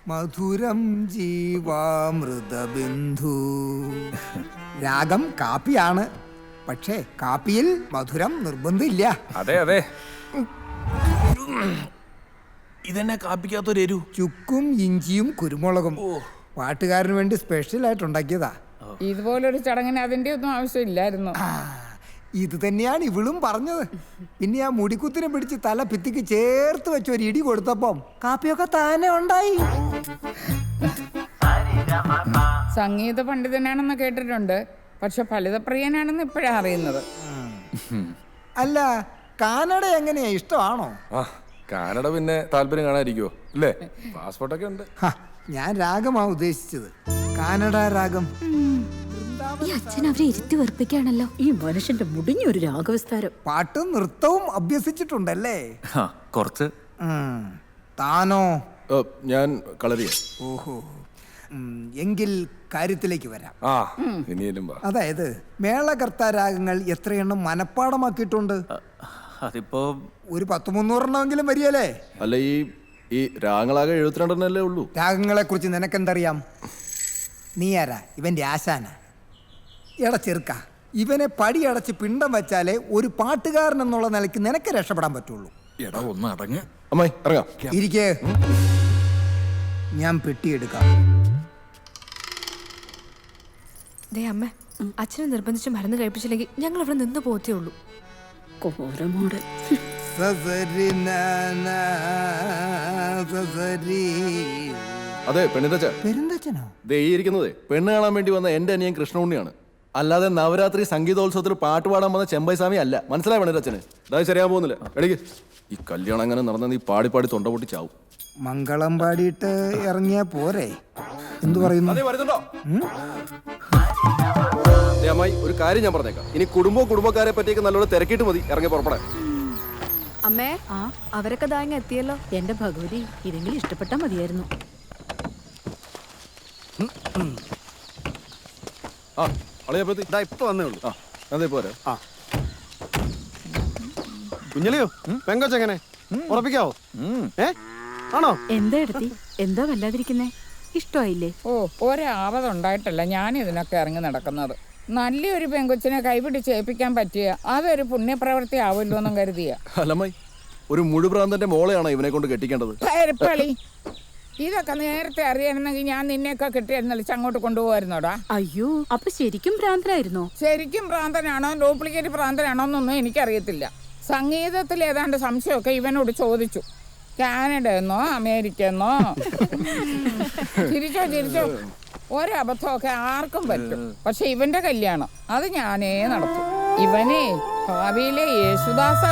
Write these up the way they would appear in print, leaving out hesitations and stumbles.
മധുരം ജീവാമൃതബിന്ദു. രാഗം കാപ്പിയാണ്, പക്ഷേ കാപ്പിയിൽ മധുരം നിർബന്ധമില്ല. അതെ അതെ. ഇതെന്നെ കാപ്പിക്കാത്തൊരു എരു. ചുക്കും ഇഞ്ചിയും കുരുമുളകും പാട്ടുകാരന് വേണ്ടി സ്പെഷ്യൽ ആയിട്ട് ഉണ്ടാക്കിയതാ. ഇതുപോലൊരു ചടങ്ങിന് അതിന്റെ ഒന്നും ആവശ്യമില്ലായിരുന്നു. ഇത് തന്നെയാണ് ഇവളും പറഞ്ഞത്. പിന്നെ ആ മുടിക്കുത്തിനെ പിടിച്ച് തല ഭിത്തിക്ക് ചേർത്ത് വെച്ച് ഒരു ഇടി കൊടുത്തപ്പം കാപ്പിയൊക്കെ താനെ ഉണ്ടായി. സംഗീത പണ്ഡിതനാണെന്ന് കേട്ടിട്ടുണ്ട്, പക്ഷെ ഫലിതപ്രിയനാണെന്ന് ഇപ്പോഴാണ് അറിയുന്നത്. അല്ല, കാനഡ എങ്ങനെയാ, ഇഷ്ടമാണോ? കാനഡ പിന്നെ താല്പര്യം കാണാതിരിക്കുവോ അല്ലേ? പാസ്പോർട്ടൊക്കെ ഉണ്ട്. ഞാൻ രാഗമാ ഉദ്ദേശിച്ചത്, കാനഡ രാഗം. ഈ അച്ഛൻ അവരെ ഇരുത്തി വെറുപ്പിക്കാണല്ലോ. ഈ മനുഷ്യന്റെ മുടിഞ്ഞൊരു രാഗവിസ്താരം. പാട്ടും നൃത്തവും അഭ്യസിച്ചിട്ടുണ്ടല്ലേ? കുറച്ച്. താനോ? ഞാൻ കളരിയ. ഓഹോ, എങ്കിൽ കാര്യത്തിലേക്ക് വരാം. അതായത് മേളകർത്താ രാഗങ്ങൾ എത്രയെണ്ണം മനഃപ്പാടമാക്കിയിട്ടുണ്ട്? അതിപ്പോ ഒരു 10-300 വരികയല്ലേ? അല്ല, ഈ രാഗങ്ങളാകെ 72 ഉള്ളൂ. രാഗങ്ങളെ കുറിച്ച് നിനക്കെന്തറിയാം? നീ ആരാ? ഇവന്റെ ആശാന? എടാ ചെറുക്ക, ഇവനെ പടിയടച്ച് പിണ്ടം വെച്ചാലേ ഒരു പാട്ടുകാരൻ എന്നുള്ള നിലയ്ക്ക് നിനക്ക് രക്ഷപ്പെടാൻ പറ്റുള്ളൂ. എടാ ഒന്ന് അടങ്ങ്. അമ്മായി ഇറങ്ങാം. ഇരിക്കേ, ഞാൻ പെട്ടിയെടുക്കാം. അമ്മ, അച്ഛനെ നിർബന്ധിച്ച് മരുന്ന് കഴിപ്പിച്ചില്ലെങ്കിൽ ഞങ്ങൾ ഇവിടെ നിന്ന് പോത്തേ ഉള്ളൂ. കോരമോട് അതെ പെരുന്തച്ഛനോ? ഇരിക്കുന്നത് പെണ്ണ് കാണാൻ വേണ്ടി വന്ന എന്റെ അനിയൻ കൃഷ്ണുണ്ണിയാണ്. അല്ലാതെ നവരാത്രി സംഗീതോത്സവത്തിൽ പാട്ട് പാടാൻ വന്ന ചെമ്പൈസ്വാമി അല്ല. മനസ്സിലായി പെണ്ണിരച്ചന്? അതായത് ശരിയാൻ പോകുന്നില്ല. എടീക്ക്, ഈ കല്യാണം അങ്ങനെ നടന്ന നീ പാടി പാടി തൊണ്ട പൊട്ടി ചാവും. മംഗളം പാടിയിട്ട് ഇറങ്ങിയാ പോരെ? എന്തു പറയുന്നു? അമ്മായി, ഒരു കാര്യം ഞാൻ പറഞ്ഞേക്കാം. ഇനി കുടുംബക്കാരെ പറ്റിയൊക്കെ നല്ലോണം തിരക്കിയിട്ട് മതി ഇറങ്ങി പുറപ്പെടാൻ. അമ്മേ, അവരൊക്കെ ദാങ്ങ എത്തിയല്ലോ. എന്റെ ഭഗവതി, ഇതെങ്കിലും ഇഷ്ടപ്പെട്ടാ മതിയായിരുന്നു. ഇപ്പൊ വന്നേ ഉള്ളൂ. അതെ പോരെ. കുഞ്ഞലിയോ, പെങ്കൊച്ചെങ്ങനെ ഉറപ്പിക്കാവോ? ആണോ? എന്താ എടുത്തി, എന്താ വല്ലാതിരിക്കുന്നേ? ഇഷ്ടമായില്ലേ? ഒരാപതുണ്ടായിട്ടല്ല ഞാൻ ഇതിനൊക്കെ ഇറങ്ങി നടക്കുന്നത്. നല്ലൊരു പെങ്കൊച്ചിനെ കൈപിടിച്ച് ഏൽപ്പിക്കാൻ പറ്റിയ അതൊരു പുണ്യപ്രവൃത്തി ആവുമല്ലോ എന്നും കരുതിയ. അല്ലമ്മായി, ഒരു മുഴുപ്രാന്തന്റെ മോളെയാണോ ഇവനെ കൊണ്ട് കെട്ടിക്കേണ്ടത്? ഇതൊക്കെ നേരത്തെ അറിയാനെങ്കിൽ ഞാൻ നിന്നെയൊക്കെ കെട്ടിയായിരുന്നല്ലോ, അങ്ങോട്ട് കൊണ്ടുപോകായിരുന്നോടാ. അയ്യോ, അപ്പൊ ശരിക്കും ഭ്രാന്തനായിരുന്നോ? ശരിക്കും ഭ്രാന്തനാണോ ഡ്യൂപ്ലിക്കേറ്റ് ഭ്രാന്തനാണോ എന്നൊന്നും എനിക്കറിയത്തില്ല. സംഗീതത്തിൽ ഏതാണ്ട് സംശയമൊക്കെ ഇവനോട് ചോദിച്ചു. കാനഡ എന്നോ അമേരിക്ക എന്നോ. ചിരിച്ചോ, ഒരബദ്ധമൊക്കെ ആർക്കും പറ്റും. പക്ഷെ ഇവന്റെ കല്യാണം അത് ഞാനേ നടത്തും. ഇവനെ ഭാവിയിലെ യേശുദാസ.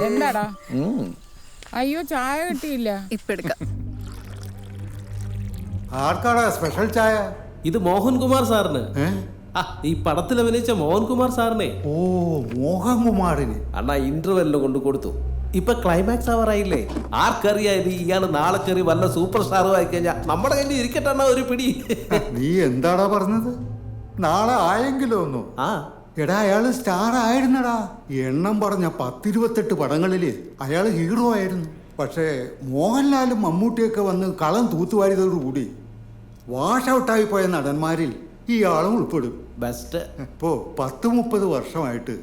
എന്താടാ? അയ്യോ, ചായ കിട്ടിയില്ല. ഇപ്പൊ എടുക്കാം. ആർക്കാടാ സ്പെഷ്യൽ ചായ? ഇത് മോഹൻകുമാർ സാറിന്. ഈ പടത്തിൽ അഭിനയിച്ച മോഹൻകുമാർ സാറിനെ. ഓ, മോഹൻകുമാറിന് അണ്ണാ ഇന്റർവെല്ലിന് കൊണ്ട് കൊടുത്തു. ഇപ്പൊ ക്ലൈമാക്സ് ആവാറായില്ലേ? ആർക്കറിയായത് ഇയാള് നാളെ കയറി വല്ല സൂപ്പർ സ്റ്റാറും ആയി കഴിഞ്ഞാൽ നമ്മുടെ കയ്യിൽ ഇരിക്കട്ടെ ഒരു പിടി. നീ എന്താടാ പറഞ്ഞത്? നാളെ ആയെങ്കിലോ ഒന്നു? എടാ, അയാള് സ്റ്റാർ ആയിരുന്നടാ. എണ്ണം പറഞ്ഞ 10-28 പടങ്ങളില് അയാള് ഹീറോ ആയിരുന്നു. പക്ഷേ മോഹൻലാലും മമ്മൂട്ടിയൊക്കെ വന്ന് കളം തൂത്തുവാരിയതോടുകൂടി വാഷ് ഔട്ടായി പോയ നടന്മാരിൽ ഇയാളും ഉൾപ്പെടും. ബെസ്റ്റ്. ഇപ്പോ 10-30 വർഷമായിട്ട്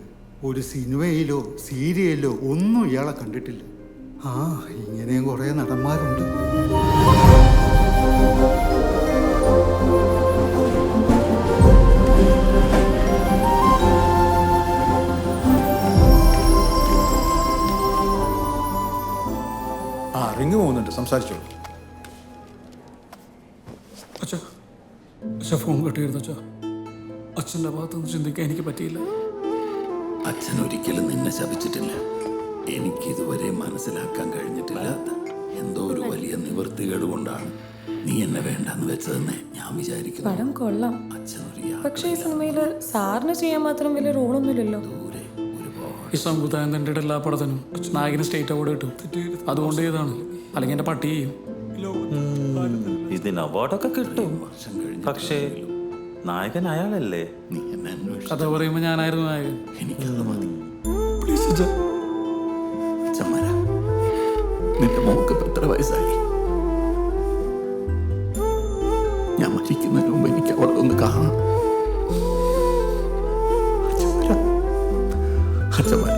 ഒരു സിനിമയിലോ സീരിയലിലോ ഒന്നും ഇയാളെ കണ്ടിട്ടില്ല. ഇങ്ങനെയും കുറെ നടന്മാരുണ്ട്. റിങ് പോകുന്നുണ്ട്, സംസാരിച്ചോളൂ. അച്ഛാ, ഫോൺ കെട്ടിയിരുന്നു അച്ഛാ. അച്ഛൻ്റെ ഭാഗത്തുനിന്ന് ചിന്തിക്കാൻ എനിക്ക് പറ്റിയില്ല. അച്ഛൻ ഒരിക്കലും നിന്നെ ശപിച്ചിട്ടില്ല. എനിക്കിതുവരെ മനസ്സിലാക്കാൻ കഴിഞ്ഞിട്ടില്ലാത്ത എന്തോ ഒരു വലിയ നിവൃത്തികേട് കൊണ്ടാണ് നീ എന്നെ വേണ്ടെന്ന് വെച്ചതെന്ന് ഞാൻ വിചാരിക്കുന്നു. പടം കൊള്ളാം, പക്ഷേ ഈ സിനിമയില് സാറിന് ചെയ്യാൻ മാത്രം വലിയ റോളൊന്നുമില്ലല്ലോ. ഈ സംവിധാനം തന്റെ എല്ലാ പടത്തിനും നായകന് സ്റ്റേറ്റ് അവാർഡ് കിട്ടും. അതുകൊണ്ട് ഇതാണ്, അല്ലെങ്കിൽ എന്റെ പട്ടി ചെയ്യും. ഇതിന് അവാർഡൊക്കെ കിട്ടും, പക്ഷേ നായകൻ അയാളല്ലേ. കഥ പറയുമ്പോ ഞാനായിരുന്നു നായകൻ. നിന്റെ മോക്ക് എത്ര 5 വയസ്സായി. ഞാൻ മരിക്കുന്നതിന് മുമ്പ് എനിക്ക് അവളെ ഒന്ന് കാണണം. അച്ഛന്മാർ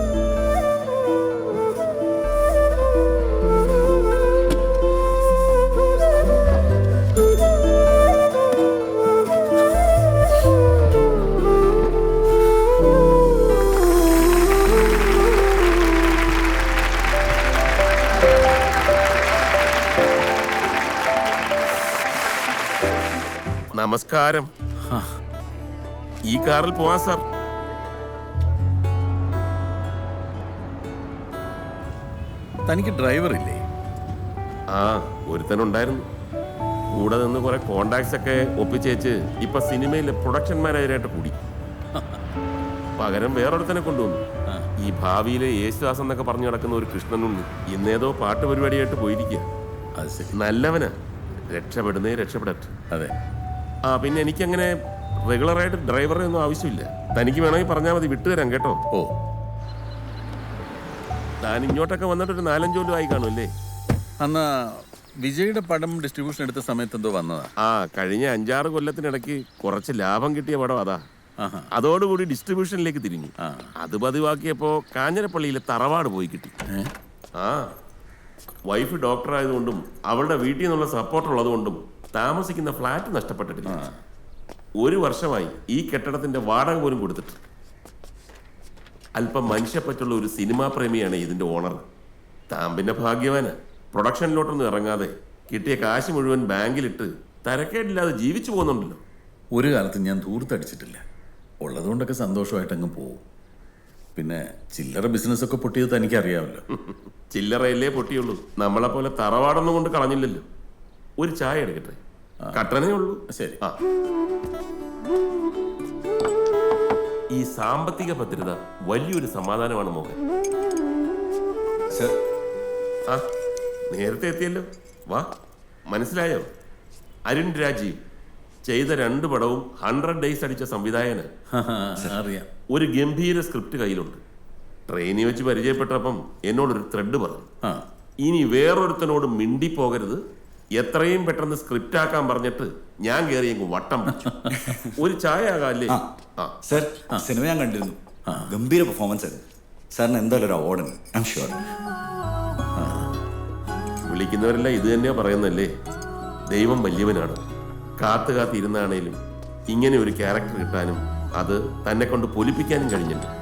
നമസ്കാരം. ഈ കാറിൽ പോവാം സാർ. തനിക്ക് ഡ്രൈവർ ഇല്ലേ? ആ, ഒരുത്തനുണ്ടായിരുന്നു. കൂടെ നിന്ന് കുറെ കോണ്ടാക്ട്സ് ഒക്കെ ഒപ്പിച്ചേച്ച് ഇപ്പൊ സിനിമയിലെ പ്രൊഡക്ഷൻ മാനേജറായിട്ട് കൂടി. പകരം വേറൊരുത്തനെ കൊണ്ടുവന്നു. ഈ ഭാവിയിലെ യേശുദാസ് എന്നൊക്കെ പറഞ്ഞു നടക്കുന്ന ഒരു കൃഷ്ണനുണ്ണി ഇന്നേതോ പാട്ട് പരിപാടിയായിട്ട് പോയിരിക്കുക. അത് ശരി. നല്ലവനാ, രക്ഷപ്പെടുന്നേ രക്ഷപ്പെടട്ടെ. അതെ. ആ, പിന്നെ എനിക്കങ്ങനെ റെഗുലറായിട്ട് ഡ്രൈവറെ ഒന്നും ആവശ്യമില്ല. തനിക്ക് വേണമെങ്കിൽ പറഞ്ഞാൽ മതി, വിട്ടുതരാം കേട്ടോ. ഓ, താൻ ഇങ്ങോട്ടൊക്കെ വന്നിട്ട് ഒരു 4-5 കൊല്ലം ആയി കാണുമല്ലേ? അന്ന് വിജയുടെ പടം ഡിസ്ട്രിബ്യൂഷൻ എടുത്ത സമയത്ത് എന്തോ വന്നതാ. ആ, കഴിഞ്ഞ 5-6 കൊല്ലത്തിനിടയ്ക്ക് കുറച്ച് ലാഭം കിട്ടിയ പടം അതാ. അതോടുകൂടി ഡിസ്ട്രിബ്യൂഷനിലേക്ക് തിരിഞ്ഞു. അത് പതിവാക്കിയപ്പോ കാഞ്ഞിരപ്പള്ളിയിലെ തറവാട് പോയി കിട്ടി. ആ, വൈഫ് ഡോക്ടർ ആയതുകൊണ്ടും അവളുടെ വീട്ടിൽ നിന്നുള്ള സപ്പോർട്ട് ഉള്ളതുകൊണ്ടും താമസിക്കുന്ന ഫ്ലാറ്റ് നഷ്ടപ്പെട്ടിട്ടില്ല. 1 വർഷമായി ഈ കെട്ടിടത്തിന്റെ വാടക പോലും കൊടുത്തിട്ട്. അല്പം മനുഷ്യപ്പറ്റുള്ള ഒരു സിനിമാ പ്രേമിയാണ് ഇതിന്റെ ഓണർ. താൻ പിന്നെ ഭാഗ്യവാന്. പ്രൊഡക്ഷനിലോട്ടൊന്നും ഇറങ്ങാതെ കിട്ടിയ കാശ് മുഴുവൻ ബാങ്കിലിട്ട് തരക്കേടില്ലാതെ ജീവിച്ചു പോകുന്നുണ്ടല്ലോ. ഒരു കാലത്ത് ഞാൻ ധൂർത്തടിച്ചിട്ടില്ല. ഉള്ളതുകൊണ്ടൊക്കെ സന്തോഷമായിട്ട് അങ്ങ് പോവും. പിന്നെ ചില്ലറ ബിസിനസ്സൊക്കെ പൊട്ടിയത് തനിക്കറിയാമല്ലോ. ചില്ലറയല്ലേ പൊട്ടിയുള്ളൂ. നമ്മളെ പോലെ തറവാടൊന്നും കൊണ്ട് കളഞ്ഞില്ലല്ലോ. ഒരു ചായ എടുക്കട്ടെ? കട്ടനേ ഉള്ളൂ. ശരി. ആ, ഈ സാമ്പത്തിക ഭദ്രത വലിയൊരു സമാധാനമാണ് മോഹൻ. ആ, നേരത്തെ എത്തിയല്ലോ. വാ, മനസ്സിലായോ? അരുൺ രാജീവ് ചെയ്ത 2 പടവും 100 ഡേയ്സ് അടിച്ച സംവിധായകന്. അറിയാം. ഒരു ഗംഭീര സ്ക്രിപ്റ്റ് കയ്യിലുണ്ട്. ട്രെയിനിൽ വെച്ച് പരിചയപ്പെട്ടപ്പം എന്നോടൊരു ത്രെഡ് പറഞ്ഞു. ഇനി വേറൊരുത്തനോട് മിണ്ടി പോകരുത്, എത്രയും പെട്ടെന്ന് സ്ക്രിപ്റ്റ് ആക്കാൻ പറഞ്ഞിട്ട് ഞാൻ കയറി അങ്ങ് വട്ടം പിടിച്ചു. ഒരു ചായ ആകാല്ലേ? സർ, സിനിമ ഞാൻ കണ്ടിരുന്നു. ഗംഭീര പെർഫോമൻസ് ആയിരുന്നു. സാറിന് എന്തായാലും ഒരു അവാർഡ് ഉണ്ട്, ഐ ആം ഷുവർ. വിളിക്കുന്നവരെല്ലാം ഇത് തന്നെയാ പറയുന്നല്ലേ, ദൈവം വലിയവനാണ്. കാത്തു കാത്തിരുന്നാണേലും ഇങ്ങനെ ഒരു ക്യാരക്ടർ കിട്ടാനും അത് തന്നെ കൊണ്ട് പൊലിപ്പിക്കാനും കഴിഞ്ഞിട്ടുണ്ട്.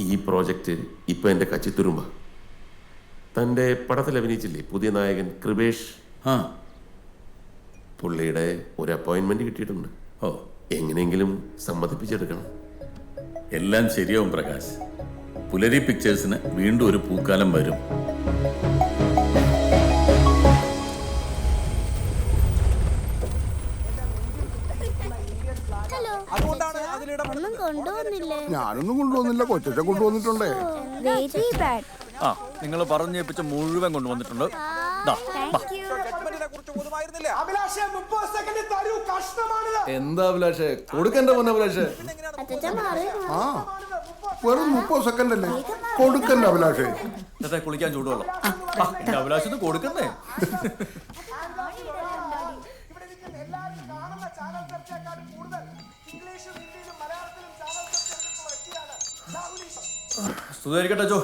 ഈ പ്രോജക്റ്റ് ഇപ്പൊ എന്റെ കച്ചിത്തുരുമ്പ. തന്റെ പടത്തിൽ അഭിനയിച്ചില്ലേ പുതിയ നായകൻ കൃപേഷ്? പുള്ളിയുടെ ഒരു അപ്പോയിന്റ്മെന്റ് കിട്ടിയിട്ടുണ്ട്. ഓ, എങ്ങനെയെങ്കിലും സമ്മതിപ്പിച്ചെടുക്കണം. എല്ലാം ശരിയാവും പ്രകാശ്. പുലരി പിക്ചേഴ്സിന് വീണ്ടും ഒരു പൂക്കാലം വരും. ഞാനൊന്നും കൊണ്ടുവന്നില്ല, കൊച്ചൊക്കെ കൊണ്ടുവന്നിട്ടുണ്ടേ. ആ, നിങ്ങൾ പറഞ്ഞേപ്പിച്ച മുഴുവൻ കൊണ്ടുവന്നിട്ടുണ്ട്. എന്താ അഭിലാഷേ കൊടുക്കണ്ട മോനെ അഭിലാഷേ? ആ, വെറും 30 സെക്കൻഡ് അല്ലേ, കൊടുക്കണ്ട അഭിലാഷേ. കുളിക്കാൻ ചൂടുവെള്ളം അഭിലാഷത്ത് കൊടുക്കുന്നേ. സ്തുതിയായിരിക്കട്ടെ ചോ.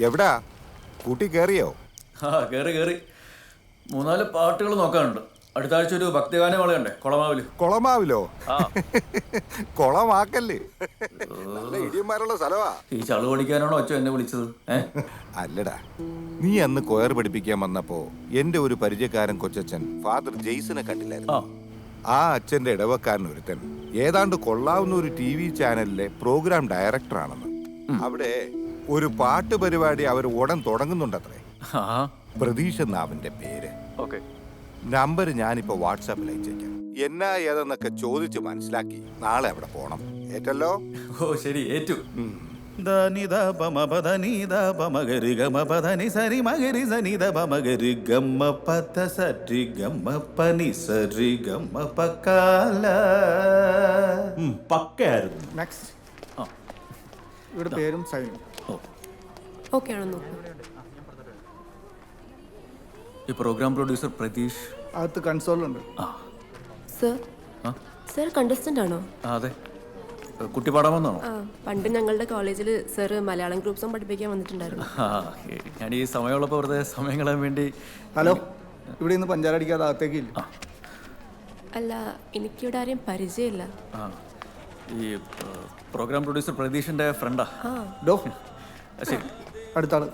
എവിടാ കൂട്ടി കേറിയോ? ആ, കേറി 3-4 പാട്ടുകൾ നോക്കാനുണ്ട്. അടുത്ത ആഴ്ച ഒരു ഭക്തിഗാനം വളയണ്ടേ കൊളമാവില്. കൊളമാവിലോ? കൊളമാക്കല്ലേ, നല്ല ഇടിയന്മാരുള്ള സ്ഥലവാ. ഈ ചളു പഠിക്കാനാണോ അച്ഛൻ എന്നെ വിളിച്ചത്? അല്ലടാ, നീ അന്ന് കൊയർ പഠിപ്പിക്കാൻ വന്നപ്പോ എന്റെ ഒരു പരിചയക്കാരൻ കൊച്ചച്ഛൻ ഫാദർ ജെയ്സനെ കണ്ടില്ലായിരുന്നു. ആ അച്ഛന്റെ ഇടവക്കാരൻ ഒരുത്തൻ ഏതാണ്ട് കൊള്ളാവുന്ന ഒരു TV ചാനലിലെ പ്രോഗ്രാം ഡയറക്ടറാണെന്ന്. അവിടെ ഒരു പാട്ട് പരിപാടി അവർ ഉടൻ തുടങ്ങുന്നുണ്ടത്രേ. പ്രതീഷ് എന്ന അവന്റെ പേര്. നമ്പർ ഞാനിപ്പോ വാട്സാപ്പിൽ അയച്ചേക്കാം. എന്നാ ഏതെന്നൊക്കെ ചോദിച്ച് മനസ്സിലാക്കി നാളെ അവിടെ പോണം. ഏറ്റല്ലോ? ഓ ശരി, ഏറ്റു. പക്കയായിരുന്നു. ഇവിടെ പേരും സൈനും. ഓക്കെ ആണോ നോക്കൂ. ഈ പ്രോഗ്രാം പ്രൊഡ്യൂസർ പ്രതീഷ് അകത്ത് കൺസോളുണ്ട്. സർ സർ കണ്ടസ്റ്റന്റ് ആണോ? അതെ. കുട്ടി പാടാൻ വന്നാണോ? പണ്ട് ഞങ്ങളുടെ കോളേജിൽ സർ മലയാളം ഗ്രൂപ്പ് സോങ് പഠിപ്പിക്കാൻ വന്നിട്ടുണ്ടായിരുന്നു. ഞാൻ ഈ സമയമുള്ളപ്പോൾ വെറുതെ സമയം കളയാൻ വേണ്ടി. ഹലോ, ഇവിടെ നിന്ന് പഞ്ചാര അടിക്കാതെ അകത്തേക്ക് ഇല്ല. അല്ല, എനിക്കിവിടെ ആരെയും പരിചയമില്ല. ഈ പ്രോഗ്രാം പ്രൊഡ്യൂസർ പ്രതീഷിന്റെ ഫ്രണ്ടാ. ഡോ ശരി, അടുത്ത ആള്.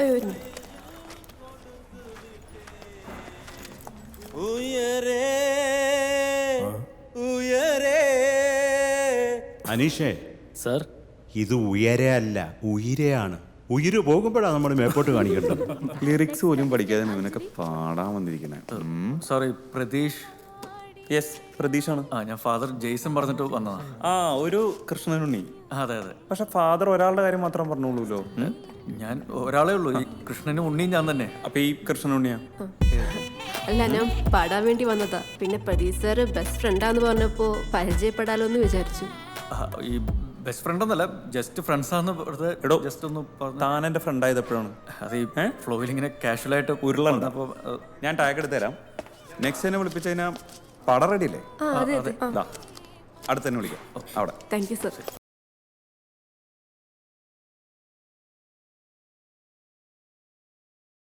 അനീഷേ സർ, ഇത് ഉയരെ അല്ല ഉയരെയാണ്. ഉയര് പോകുമ്പോഴാണ് നമ്മൾ മേപ്പോട്ട് കാണിക്കേണ്ടത്. ലിറിക്സ് പോലും പഠിക്കാതെ ഇവനൊക്കെ പാടാൻ വന്നിരിക്കണേ. സോറി, പ്രതീഷ്. യെസ്, പ്രതീഷാണ്. ഞാൻ ഫാദർ ജെയ്സൺ പറഞ്ഞിട്ട് വന്നതാ. ഒരു കൃഷ്ണനുണ്ണി. അതെ അതെ. പക്ഷെ ഫാദർ ഒരാളുടെ കാര്യം മാത്രം പറഞ്ഞോളൂല്ലോ. ഞാൻ ഒരാളേ ഉള്ളൂ. ഈ കൃഷ്ണനും ഉണ്ണിയും ഞാൻ തന്നെ. അപ്പൊ ഈ കൃഷ്ണനുണ്ണിയാ? അല്ല, ഞാൻ പാടാൻ വേണ്ടി വന്നതാ. പിന്നെ പ്രതീഷ് സാർ ബെസ്റ്റ് ഫ്രണ്ടാന്ന് പറഞ്ഞപ്പോ പരിചയപ്പെടാലോ എന്ന് വിചാരിച്ചു. ഈ ബെസ്റ്റ് ഫ്രണ്ട് ഒന്നല്ല, ജസ്റ്റ് ഫ്രണ്ട്സാന്ന് വെറുതെ ജസ്റ്റ് ഒന്ന് താൻ എന്റെ ഫ്രണ്ട് ആയത് എപ്പോഴാണ്? അത് ഈ ഫ്ലോയിൽ ഇങ്ങനെ കാഷ്വൽ ആയിട്ട് ഉരുളുണ്ട്. അപ്പോൾ ഞാൻ ടാഗ് എടുത്ത് തരാം. നെക്സ്റ്റ് തന്നെ വിളിപ്പിച്ചു കഴിഞ്ഞാൽ പടം റെഡി അല്ലേ? അടുത്ത് തന്നെ വിളിക്കാം അവിടെ. Thank you sir.